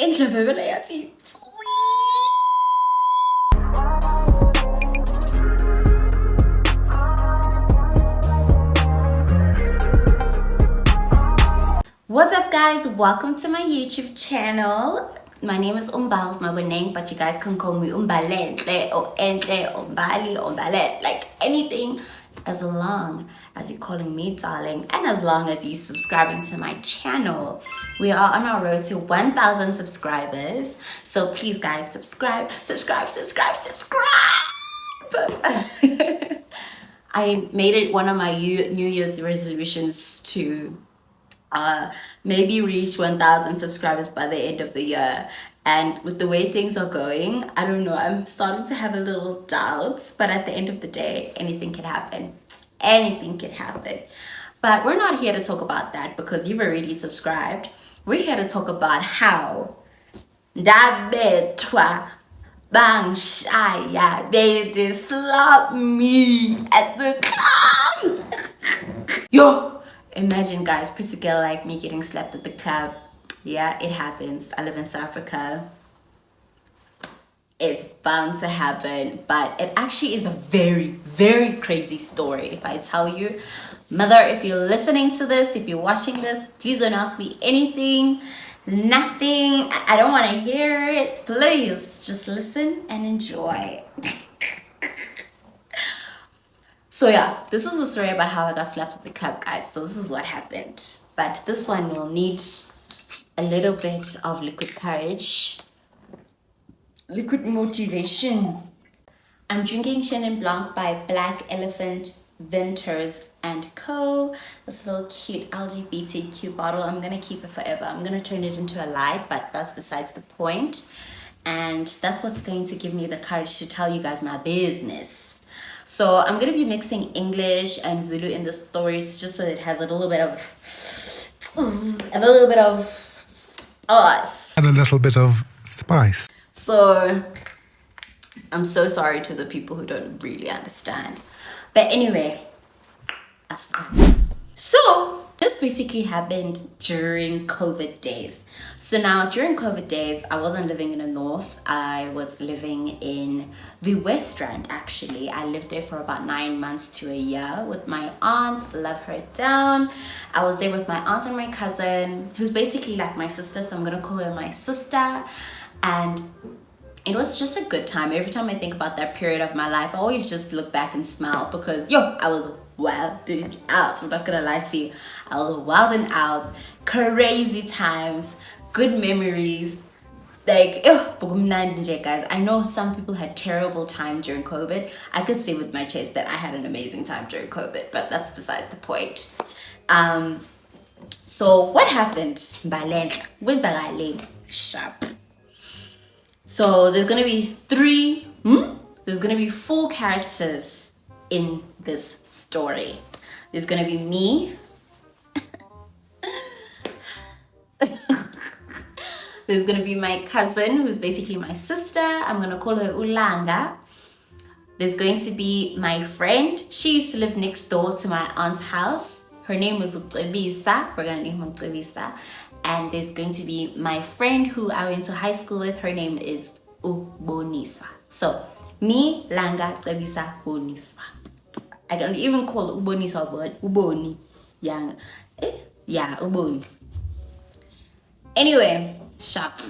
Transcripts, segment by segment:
endlebebele yathi What's up guys, welcome to my YouTube channel. My name is Mbalzmaboneng, but you guys can call me Umbalentle or Entle or Mbali or Mbalet, like anything, as long as you're calling me darling and as long as you're subscribing to my channel. We are on our road to 1,000 subscribers, so please guys subscribe. I made it one of my New Year's resolutions to maybe reach 1,000 subscribers by the end of the year. And with the way things are going, I don't know, I'm starting to have a little doubts, but at the end of the day, anything can happen. Anything can happen. But we're not here to talk about that because you've already subscribed. We're here to talk about how Dabetwa Bangshaya, they slap me at the club. Yo! Imagine guys, pretty girl like me getting slapped at the club. Yeah, it happens. I live in South Africa. It's bound to happen, but it actually is a very, very crazy story. If I tell you, mother, if you're listening to this, if you're watching this, please don't ask me anything, nothing. I don't want to hear it. Please just listen and enjoy. So yeah, this is the story about how I got slapped at the club, guys. So this is what happened. But this one will need a little bit of liquid courage, liquid motivation. I'm drinking Chenin Blanc by Black Elephant Vinters and Co. This little cute LGBTQ bottle. I'm gonna keep it forever. I'm gonna turn it into a light, but that's besides the point. And that's what's going to give me the courage to tell you guys my business. So I'm going to be mixing English and Zulu in the stories just so it has a little bit of us. And a little bit of spice. So I'm so sorry to the people who don't really understand. But anyway, that's fine. So this basically happened during COVID days. So now during COVID days, I wasn't living in the north. I was living in the West Rand actually. I lived there for about 9 months to a year with my aunt. Love her down. I was there with my aunt and my cousin, who's basically like my sister. So I'm gonna call her my sister. And it was just a good time. Every time I think about that period of my life, I always just look back and smile because I was wilding out. I'm not gonna lie to you. I was wilding out. Crazy times, good memories. Like, guys, I know some people had terrible time during COVID. I could say with my chest that I had an amazing time during COVID, but that's besides the point. So what happened? Sharp. So there's gonna be there's gonna be 4 characters in this story. There's gonna be me. There's gonna be my cousin, who's basically my sister. I'm gonna call her Ulanga. There's going to be my friend. She used to live next door to my aunt's house. Her name was Ucebisa. We're gonna name her Ucebisa. And there's going to be my friend who I went to high school with. Her name is Uboniswa. So me, Langa, Ucebisa, Boniswa. I can even call Uboniswa, but Uboni. Yeah, Uboni. Anyway, sharp.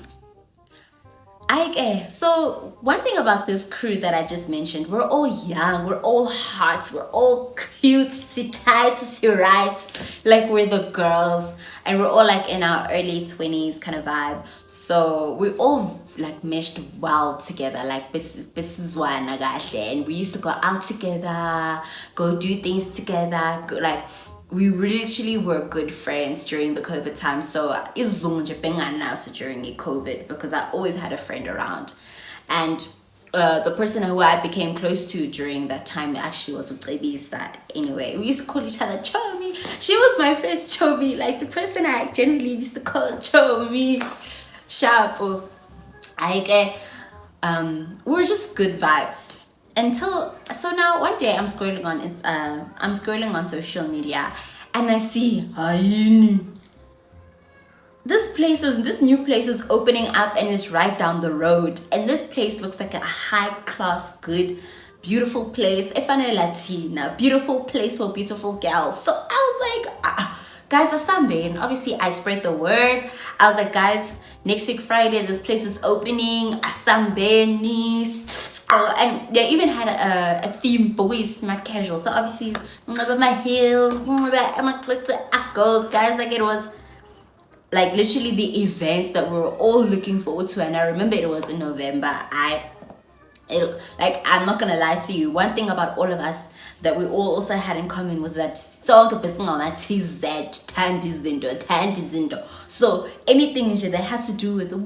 So one thing about this crew that I just mentioned, we're all young, we're all hot, we're all cute, tight, right? Like we're the girls and we're all like in our early 20s kind of vibe. So we all like meshed well together, like this is one and we used to go out together, go do things together, like we literally were good friends during the COVID time. So it's during the COVID because I always had a friend around. And the person who I became close to during that time actually was Ucebisa. Anyway, we used to call each other Chomi. She was my first Chomi, like the person I generally used to call Chomi. Sharp. We were just good vibes. So now one day I'm scrolling on social media and I see Haini. This this new place is opening up and it's right down the road. And this place looks like a high class, good, beautiful place. If I'm a Latina, beautiful place for beautiful girls. So I was like, guys, asambeni. Obviously, I spread the word. I was like, guys, next week Friday, this place is opening. Asambeni. And they even had a theme, but we smart casual. So obviously, my heel, my gold, guys. Like it was like literally the events that we were all looking forward to. And I remember it was in November. I'm not gonna lie to you. One thing about all of us that we all also had in common was that TZ. So anything that has to do with the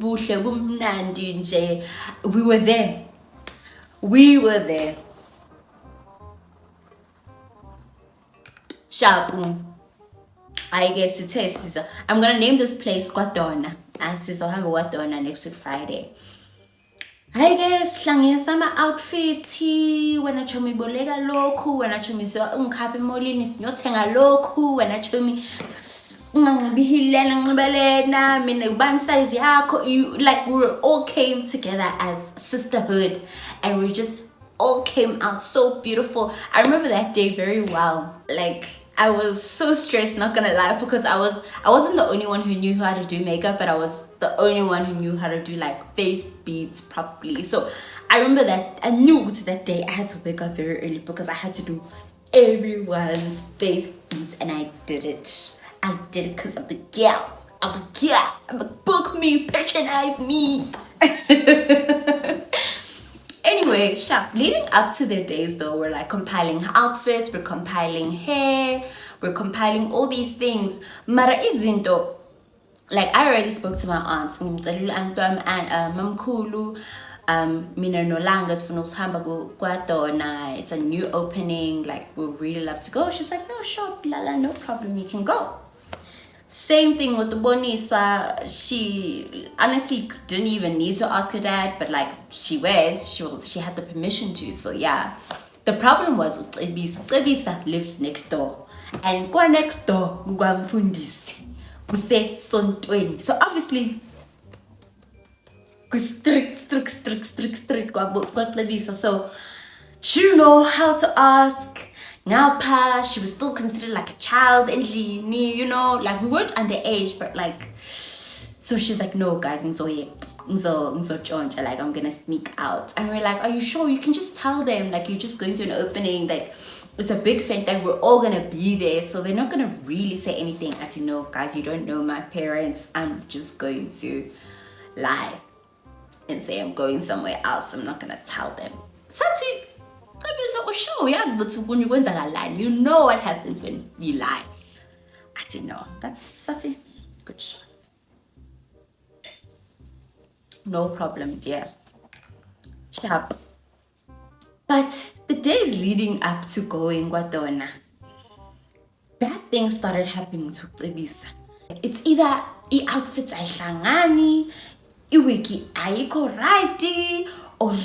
we were there. We were there. Sharp. I guess it is. I'm gonna name this place Kwadona. I said I'll have a Kwadona next week Friday. I guess slange sama outfits when I show me bolega loku, when I show me so unkapi molini sinothenga loku, when I show me ngibihilena ngibelena mina ubani size yakho. Like we all came together as sisterhood and we just all came out so beautiful. I remember that day very well. Like I was so stressed, not gonna lie, because I wasn't the only one who knew how to do makeup, but I was the only one who knew how to do like face beads properly. So I remember that I knew that day I had to wake up very early because I had to do everyone's face beads, and I did it. I did it because I'm the girl. I'm a book me, patronize me. Anyway, leading up to the days though, we're like compiling outfits, we're compiling hair, we're compiling all these things. Mara izinto, like I already spoke to my aunts, Mamkulu, mina nolangas for Kwadona, it's a new opening, like we really love to go. She's like, no, sure, lala, no problem, you can go. Same thing with the Boniswa. She honestly didn't even need to ask her dad, but like she went, she had the permission to. So yeah, the problem was Ibisa lived next door, and kwa next door Mfundisi kuse sontweni. So obviously strict kwa Ibisa. So she didn't know how to ask. Now, she was still considered like a child, and you know, like we weren't underage, but like, so she's like, no, guys, like I'm gonna sneak out, and we're like, are you sure? You can just tell them, like you're just going to an opening, like it's a big event that we're all gonna be there, so they're not gonna really say anything. I said, no, guys, you don't know my parents. I'm just going to lie and say I'm going somewhere else. I'm not gonna tell them. Sati. You know what happens when you lie. I said, no, that's such a good shot. No problem, dear. Sharp. But the days leading up to going Kwadona, bad things started happening to Ibisa. It's either outfits ayihlangani, iwiki ayikho righty, or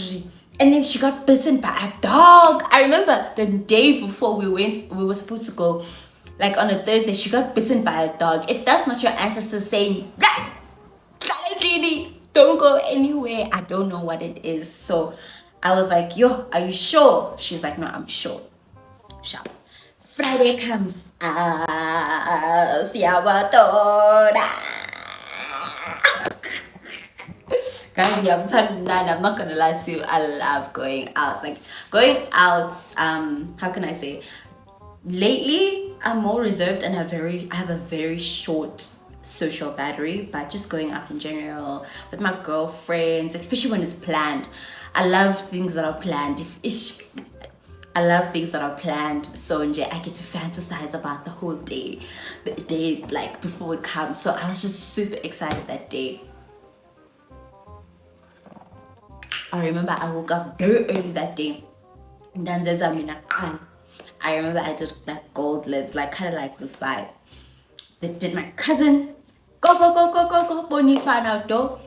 and then she got bitten by a dog. I remember the day before we were supposed to go, like on a Thursday, she got bitten by a dog. If that's not your ancestors saying, don't go anywhere, I don't know what it is. So I was like, yo, are you sure? She's like, no, I'm sure. Sharp. Friday comes. I'm not gonna lie to you, I love going out. Like going out, how can I say? Lately, I'm more reserved and I have a very short social battery, but just going out in general with my girlfriends, especially when it's planned. I love things that are planned. I love things that are planned, so I get to fantasize about the whole day, the day like before it comes. So I was just super excited that day. I remember I woke up very early that day. I remember I did like gold lids, like kind of like this vibe. They did my cousin. Go, Bonnie's fan out door.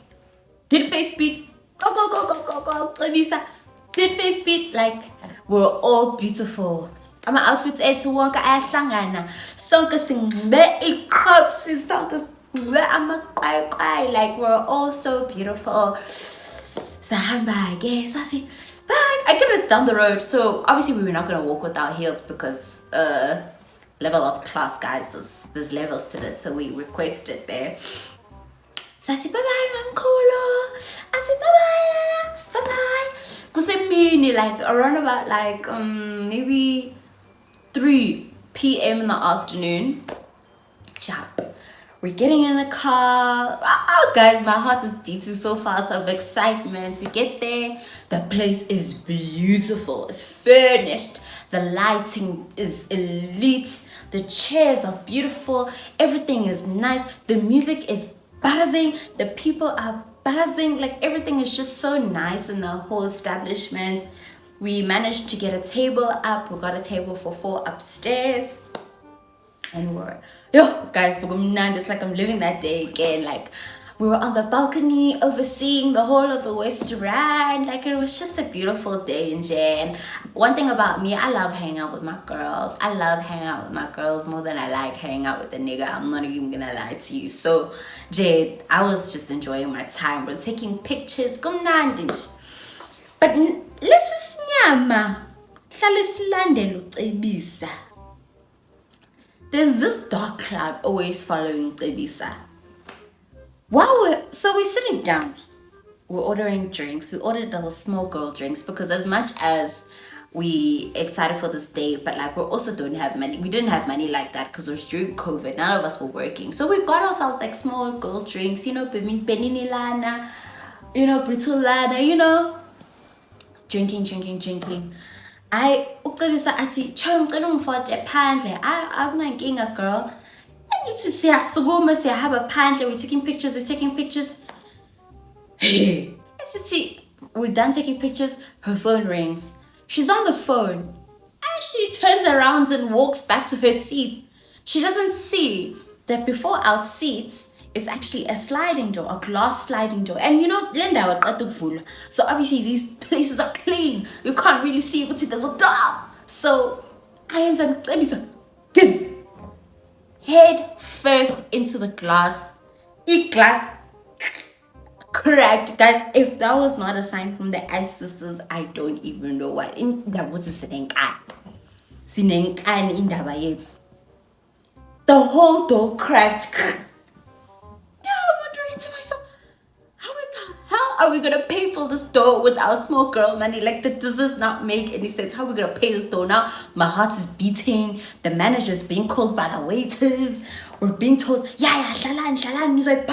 Did face beat. Go, Lisa. Did face beat. Like, we're all beautiful. My outfits to work. I sang Sonka sing me cups. Sonka Like we're all so beautiful. Sahamba, yes, I see. Bye. I get it's down the road. So obviously we were not gonna walk with our heels because level of class, guys. There's levels to this, so we requested there. So I said bye bye, Mom Kolo. I said bye bye, bye bye. Because like around about like maybe 3 p.m. in the afternoon. Sharp. We're getting in the car. Oh, guys, my heart is beating so fast of excitement. We get there. The place is beautiful. It's furnished. The lighting is elite. The chairs are beautiful. Everything is nice. The music is buzzing. The people are buzzing. Like everything is just so nice in the whole establishment. We managed to get a table up. We got a table for 4 upstairs. And guys, it's like I'm living that day again. Like we were on the balcony overseeing the whole of the restaurant. Like it was just a beautiful day in Jay. And one thing about me, I love hanging out with my girls. I love hanging out with my girls more than I like hanging out with a nigga. I'm not even gonna lie to you. So Jay, I was just enjoying my time. We're taking pictures. But let's nyama. There's this dark cloud always following Tebisa. So we're sitting down. We're ordering drinks. We ordered the small girl drinks because as much as we excited for this day, but like we also don't have money. We didn't have money like that because it was during COVID. None of us were working. So we got ourselves like small girl drinks, beninilana, britulana, drinking. Ucebisa athi cho ngicela ungifote phandle akunankinga girl angithi siyasukuma siyahamba phandle we're taking pictures esithi we're done taking pictures. Her phone rings. She's on the phone and she turns around and walks back to her seat. She doesn't see that before our seats is actually a sliding door, a glass sliding door. And Linda, so obviously these places are clean. You can't really see what's there's a door. So I end up head first into the glass. Glass cracked. Guys, if that was not a sign from the ancestors, I don't even know what. That was a the whole door cracked. To myself, how the hell are we gonna pay for this door with our small girl money? Like that does not make any sense. How are we gonna pay this door now? My heart is beating. The manager's being called by the waiters. We're being told, shalan. He's like,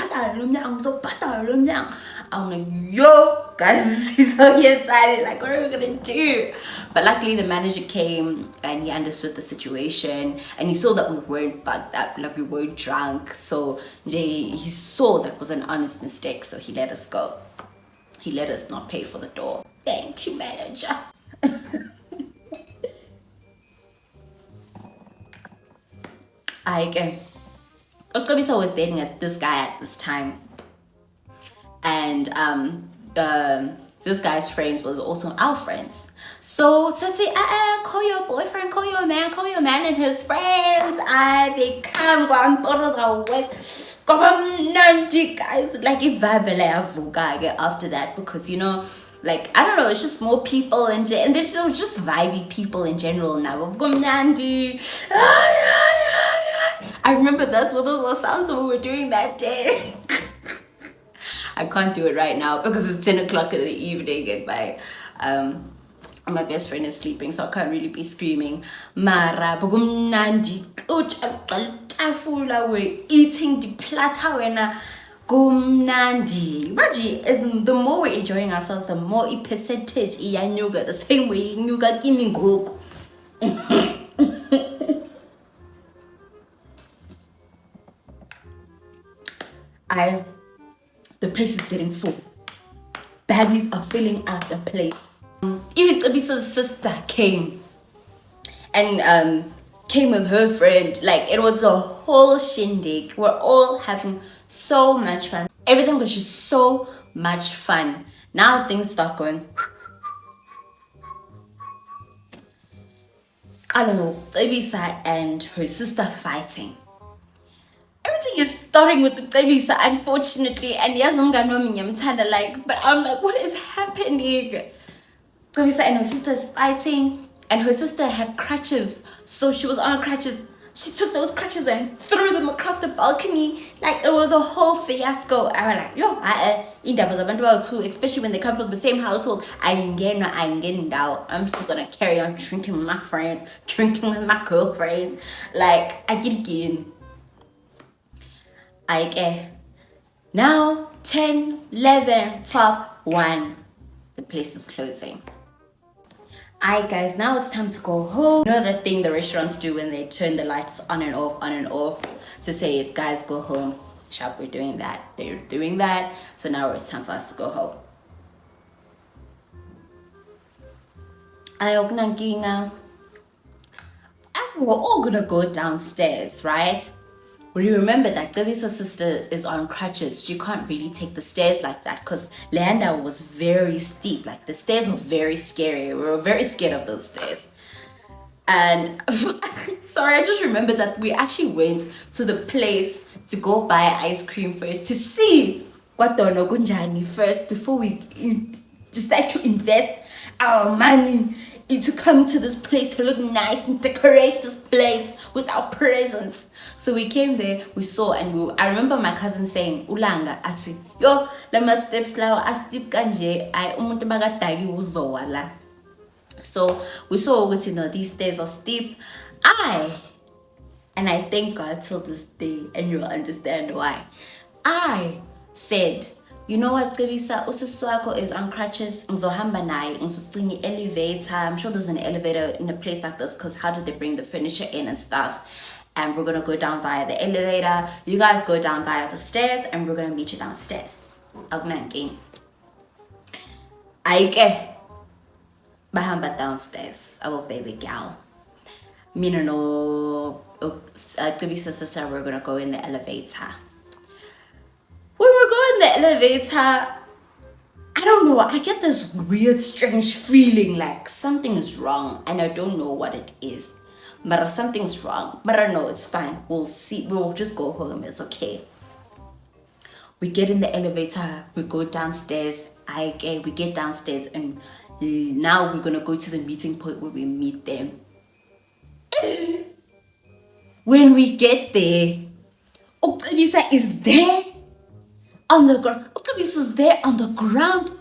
I'm like, yo, guys, he's so excited. Like, what are we gonna do? But luckily, the manager came and he understood the situation and he saw that we weren't fucked up, like we weren't drunk. So he saw that was an honest mistake, so he let us go. He let us not pay for the door. Thank you, manager. Okabisa was dating this guy at this time. And this guy's friends was also our friends. So Sati, call your boyfriend, call your man and his friends. They come, go and bottles are wet. Go on, guys. Like if after that, because like I don't know, it's just more people and then they were just vibey people in general now. I remember that's what those were sounds we were doing that day. I can't do it right now because it's 10 o'clock in the evening and my best friend is sleeping, so I can't really be screaming. Mara, bugumnandi, we're eating the platter when gumnandi. Maji, the more we're enjoying ourselves, the more a percentage the same way nyuga giving gook. The place is getting full. Baddies are filling out the place. Even Tabisa's sister came and came with her friend. Like it was a whole shindig. We're all having so much fun. Everything was just so much fun. Now things start going. I don't know, Tabisa and her sister fighting. everything is starting with the Tebisa, unfortunately. And yes, I'm gonna like, but I'm like, what is happening? Tebisa and her sister is fighting, and her sister had crutches, so she was on crutches. She took those crutches and threw them across the balcony. Like, it was a whole fiasco. I was like, yo, too, especially when they come from the same household. I'm getting out. I'm still gonna carry on drinking with my friends, drinking with my girlfriends. Like, I get again. I get. Now, 10, 11, 12, 1. The place is closing. Alright guys, now it's time to go home. You know that thing the restaurants do when they turn the lights on and off to say, guys, go home. Sharp, we're doing that. They're doing that. So now it's time for us to go home. As we're all gonna go downstairs, right? Well, you remember that Gavisa's sister is on crutches. She can't really take the stairs like that because Leanda was very steep. Like, the stairs were very scary. We were very scared of those stairs. And sorry, I just remembered that we actually went to the place to go buy ice cream first to see what Donogunjani first before we decide to invest our money into coming to this place to look nice and decorate this place with our presents. So we came there, we saw, and I remember my cousin saying, Ulanga, ati, yo, lama steps lawa, astip kanje, ay umuntu magatagi uzowala. So we saw, these stairs are steep. And I thank God till this day, and you'll understand why. I said, you know what, Gabisa, usiswako is on crutches. Ngizohamba naye, ngizochinga elevator. I'm sure there's an elevator in a place like this, because how did they bring the furniture in and stuff? And we're gonna go down via the elevator. You guys go down via the stairs, and we're gonna meet you downstairs. Game. Aike. Bahamba downstairs. Our baby gal. Mina no Gabisa's sister, we're gonna go in the elevator. When we're going in the elevator, I don't know, I get this weird, strange feeling like something is wrong, and I don't know what it is. But something's wrong. But I know it's fine. We'll see. We'll just go home. It's okay. We get in the elevator. We go downstairs. We get downstairs, and now we're gonna go to the meeting point where we meet them. When we get there, Oktavisa is there on the ground. Oktavisa is there on the ground.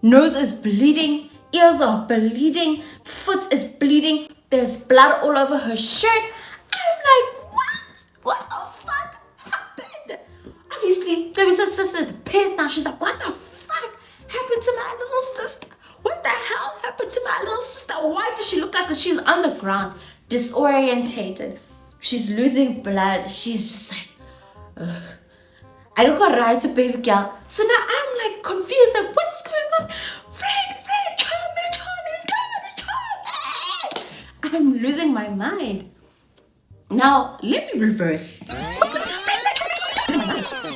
Nose is bleeding. Ears are bleeding. Foot is bleeding. There's blood all over her shirt. I'm like, what? What the fuck happened? Obviously, Oktavisa sister's pissed now. She's like, what the fuck happened to my little sister? What the hell happened to my little sister? Why does she look like this? She's on the ground, disorientated. She's losing blood. She's just like, ugh. I got right to baby girl. So now I'm like confused. Like, what is going on? Friend, charm me. I'm losing my mind. Now, let me reverse.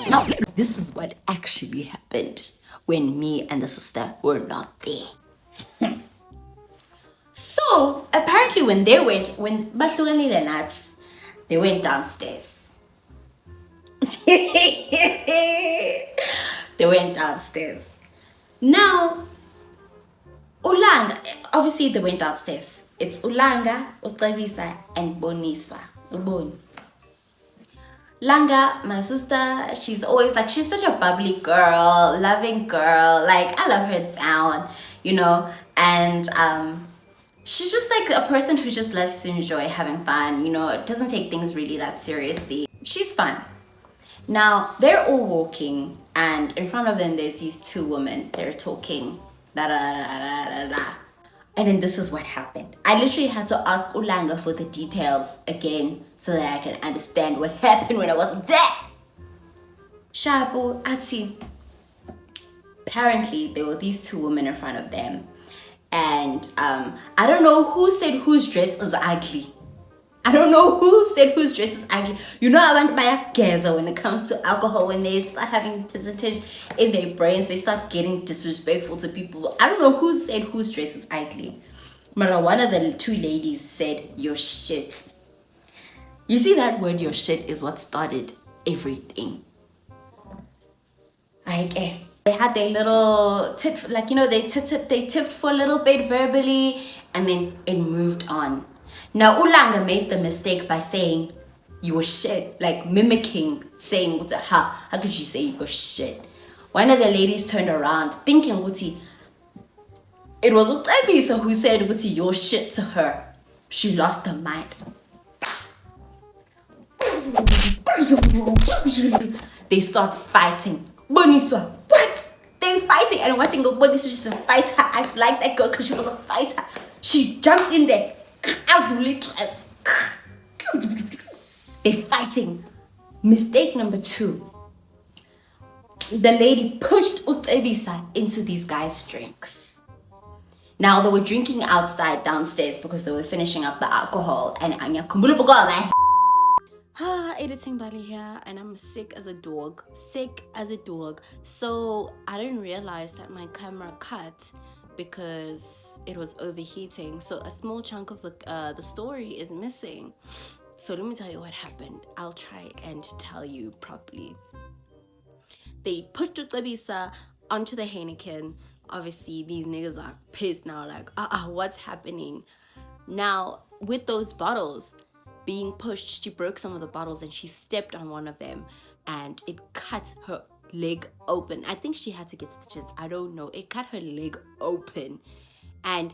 Now, this is what actually happened when me and the sister were not there. So, apparently when Bahlukani and Nats, they went downstairs. They went downstairs. Now, Ulanga, obviously they went downstairs. It's Ulanga, Utabisa, and Boniswa. Uboni. Langa, my sister, she's always like, she's such a bubbly girl, loving girl. Like, I love her down, and she's just like a person who just likes to enjoy having fun, doesn't take things really that seriously. She's fun. Now, they're all walking, and in front of them, there's these two women. They're talking. Da, da, da, da, da, da. And then this is what happened. I literally had to ask Ulanga for the details again so that I can understand what happened when I wasn't there. Shabu, Ati. Apparently, there were these two women in front of them. And I don't know who said whose dress is ugly. I don't know who said whose dress is ugly. I want to buy a gazer when it comes to alcohol. When they start having percentage in their brains, they start getting disrespectful to people. I don't know who said whose dress is ugly. But one of the two ladies said, your shit. You see that word, your shit, is what started everything. Like, they had their little tit, like, you know, they tiffed for a little bit verbally, and then it moved on. Now, Ulanga made the mistake by saying, you were shit, like mimicking, saying, how could you say you were shit? One of the ladies turned around, thinking, Uti, it was Utabisa who said, Uti, you're shit to her. She lost her mind. They start fighting. Boniswa, what? They fighting. And one thing of Boniswa, she's a fighter. I like that girl because she was a fighter. She jumped in there. They fighting. Mistake number 2. The lady pushed Utebisa into these guys' drinks. Now they were drinking outside downstairs because they were finishing up the alcohol. And Anya Kumbulubugola. Editing Bali here, and I'm sick as a dog. So I didn't realize that my camera cut because it was overheating. So a small chunk of the story is missing. So let me tell you what happened. I'll try and tell you properly. They pushed Utabisa onto the Heineken. Obviously, these niggas are pissed now, like, what's happening? Now, with those bottles being pushed, she broke some of the bottles and she stepped on one of them and it cut her leg open. I think she had to get stitches. I don't know. It cut her leg open. And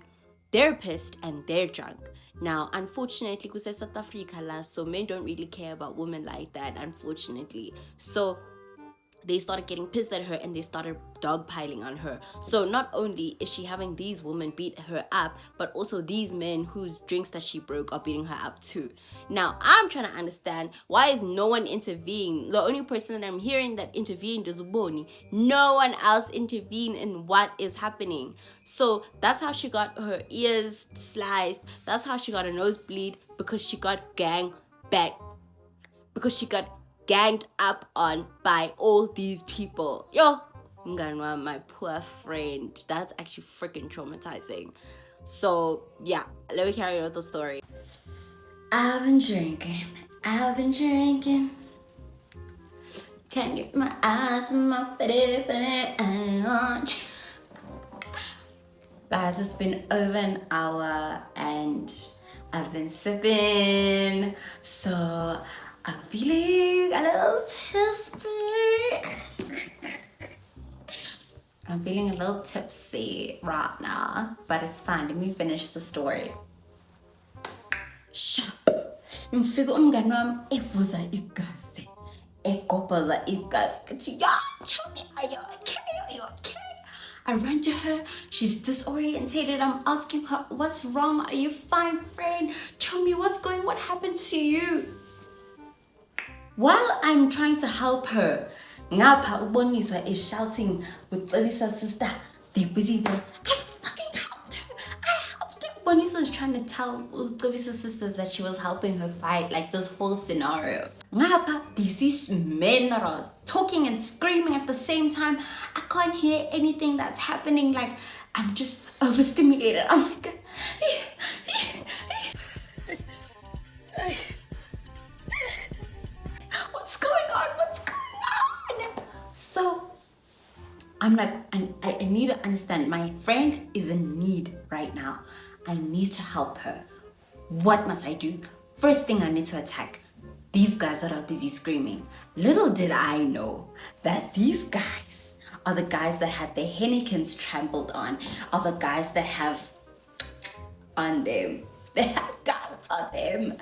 they're pissed and they're drunk. Now, unfortunately, because it's South Africa, so men don't really care about women like that, unfortunately. So they started getting pissed at her and they started dogpiling on her. So not only is she having these women beat her up, but also these men whose drinks that she broke are beating her up too. Now, I'm trying to understand, why is no one intervening? The only person that I'm hearing that intervened is Uboni. No one else intervened in what is happening. So that's how she got her ears sliced. That's how she got a nosebleed, because she got ganged up on by all these people. Yo, Nganwa, my poor friend. That's actually freaking traumatizing. So, yeah, let me carry on with the story. I've been drinking. Can't get my eyes on my pretty eyes. Guys, it's been over an hour and I've been sipping. So, I'm feeling a little tipsy right now, but it's fine. Let me finish the story. Mfika umngani wami evuza igazi, egobhoza igazi. Tell me, are you okay? I ran to her. She's disorientated. I'm asking her, what's wrong? Are you fine, friend? Tell me what happened to you? While I'm trying to help her, Ngapha uBoniswa is shouting with Elisa's sister. They're busy there. I fucking helped her. Boniswa was trying to tell Elisa's sisters that she was helping her fight, like this whole scenario. Ngapha, these men that are talking and screaming at the same time. I can't hear anything that's happening. Like, I'm just overstimulated. I'm like, what's going on? So I'm like, I need to understand. My friend is in need right now. I need to help her. What must I do? First thing, I need to attack these guys that are busy screaming. Little did I know that these guys are the guys that had their Heinekens trampled on, are the guys that have on them. They have guns on them.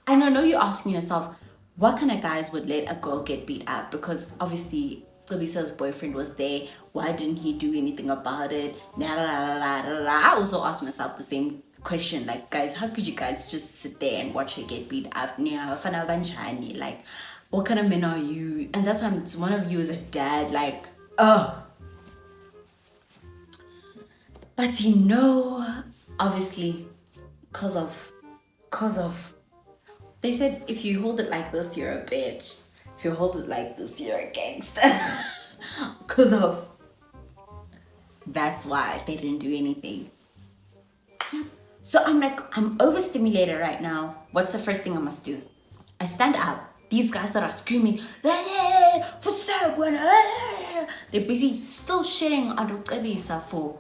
And I know you're asking yourself, what kind of guys would let a girl get beat up? Because obviously Lisa's boyfriend was there. Why didn't he do anything about it? I also asked myself the same question. Like, guys, how could you guys just sit there and watch her get beat up? Like, what kind of men are you? And that time, one of you is a dad. Like, ugh. But you know, obviously, cause of they said if you hold it like this, you're a bitch. If you hold it like this, you're a gangster. Cause of that's why they didn't do anything. So I'm like, I'm overstimulated right now. What's the first thing I must do? I stand up. These guys that are screaming, "Hey, for someone!" They're busy still shitting on Ucebisa for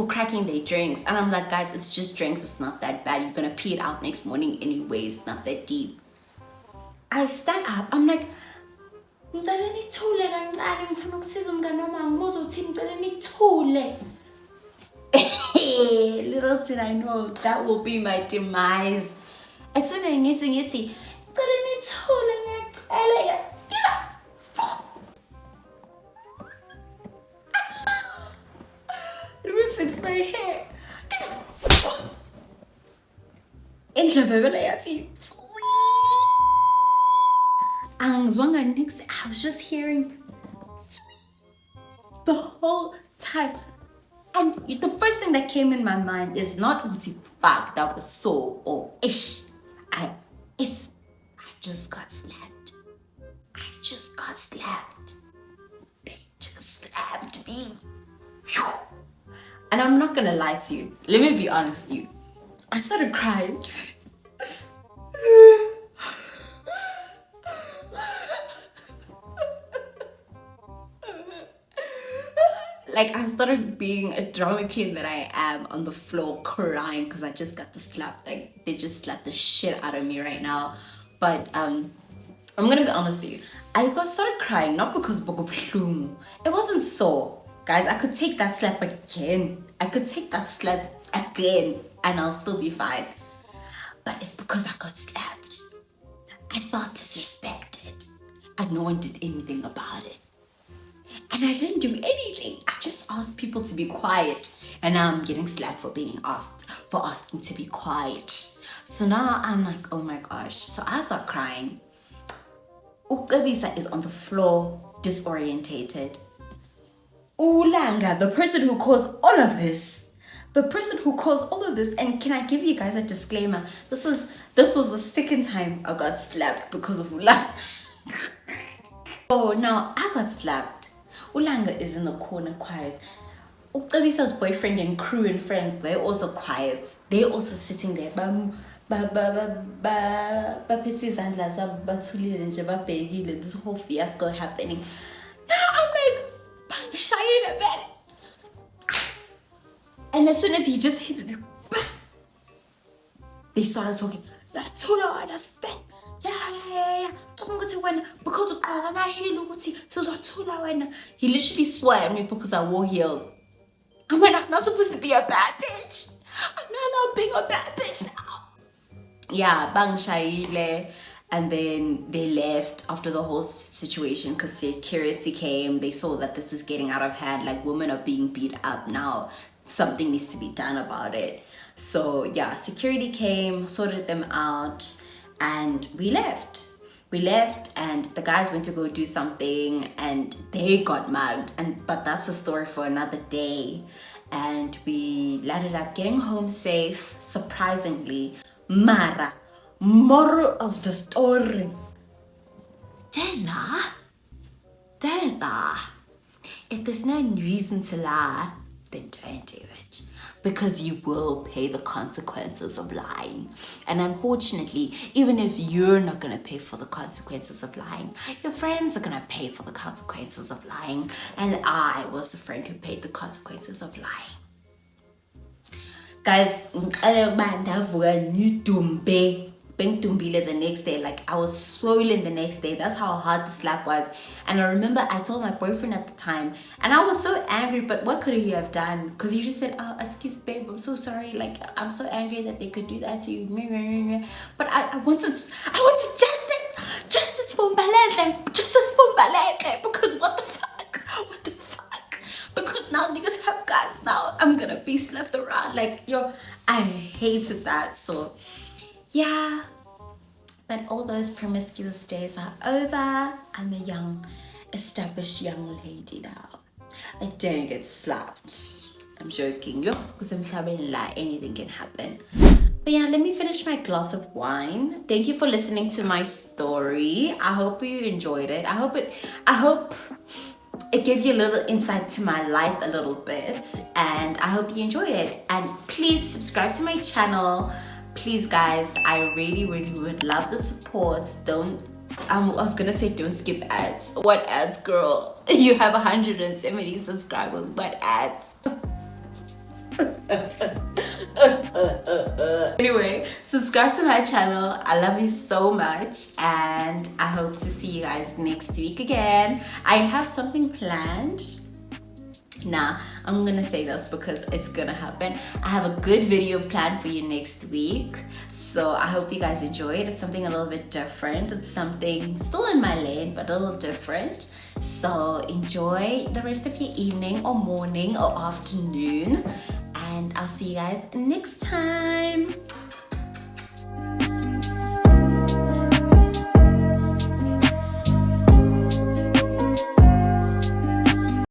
cracking their drinks. And I'm like, guys, it's just drinks. It's not that bad. You're gonna pee it out next morning anyways. It's not that deep. I stand up. I'm like, little did I know that will be my demise. As soon as I ngithi let me fix my hair. I was just hearing the whole time. And the first thing that came in my mind is not Uti fuck, that was so or ish. I just got slapped. I just got slapped. They just slapped me. Phew. And I'm not gonna lie to you. Let me be honest with you. I started crying. Like, I started being a drama queen that I am on the floor crying because I just got the slap. Like, they just slapped the shit out of me right now. But I'm gonna be honest with you. I started crying not because it wasn't so. Guys, I could take that slap again. And I'll still be fine. But it's because I got slapped. I felt disrespected. And no one did anything about it. And I didn't do anything. I just asked people to be quiet. And now I'm getting slapped for asking to be quiet. So now I'm like, oh my gosh. So I start crying. Ucebisa is on the floor, disorientated. Ulanga, the person who caused all of this. And can I give you guys a disclaimer? This was the second time I got slapped because of Ulanga. So now I got slapped. Ulanga is in the corner quiet. Ucebisa's boyfriend and crew and friends, they're also quiet. They're also sitting there. This whole fiasco happening. Now I'm like, shy in a bed. And as soon as he just hit it, they started talking. That's fake. Yeah. Because he literally swore at me because I wore heels. I mean, I'm not supposed to be a bad bitch. I'm not being a bad bitch now. Yeah, bang shaile. And then they left after the whole situation because security came. They saw that this is getting out of hand. Like, women are being beat up now. Something needs to be done about it. So yeah, security came, sorted them out, and we left. And the guys went to go do something and they got mugged. But that's a story for another day. And we landed up getting home safe, surprisingly. Mara, moral of the story. Don't lie. If there's no reason to lie, then don't do it. Because you will pay the consequences of lying. And unfortunately, even if you're not going to pay for the consequences of lying, your friends are going to pay for the consequences of lying. And I was the friend who paid the consequences of lying. Guys, the next day, like I was swollen the next day. That's how hard the slap was. And I remember I told my boyfriend at the time, and I was so angry, but what could he have done? Because he just said, oh, excuse babe, I'm so sorry, like I'm so angry that they could do that to you. But I wanted justice for Mbalzmaboneng, because what the fuck, because now niggas have guns. Now I'm gonna be slapped around, like, yo, I hated that. So yeah, but all those promiscuous days are over. I'm a young, established young lady now. I don't get slapped. I'm joking, yo, because I'm like anything can happen. But yeah, let me finish my glass of wine. Thank you for listening to my story. I hope you enjoyed it. I hope it gave you a little insight to my life a little bit, and I hope you enjoyed it. And please subscribe to my channel. please guys, I really would love the support. I was gonna say don't skip ads. What ads, girl? You have 170 subscribers. What ads? Anyway, subscribe to my channel. I love you so much, and I hope to see you guys next week again. I have something planned. Nah, I'm gonna say this because it's gonna happen. I have a good video planned for you next week, so I hope you guys enjoy it. It's something a little bit different. It's something still in my lane, but a little different. So enjoy the rest of your evening or morning or afternoon, and I'll see you guys next time.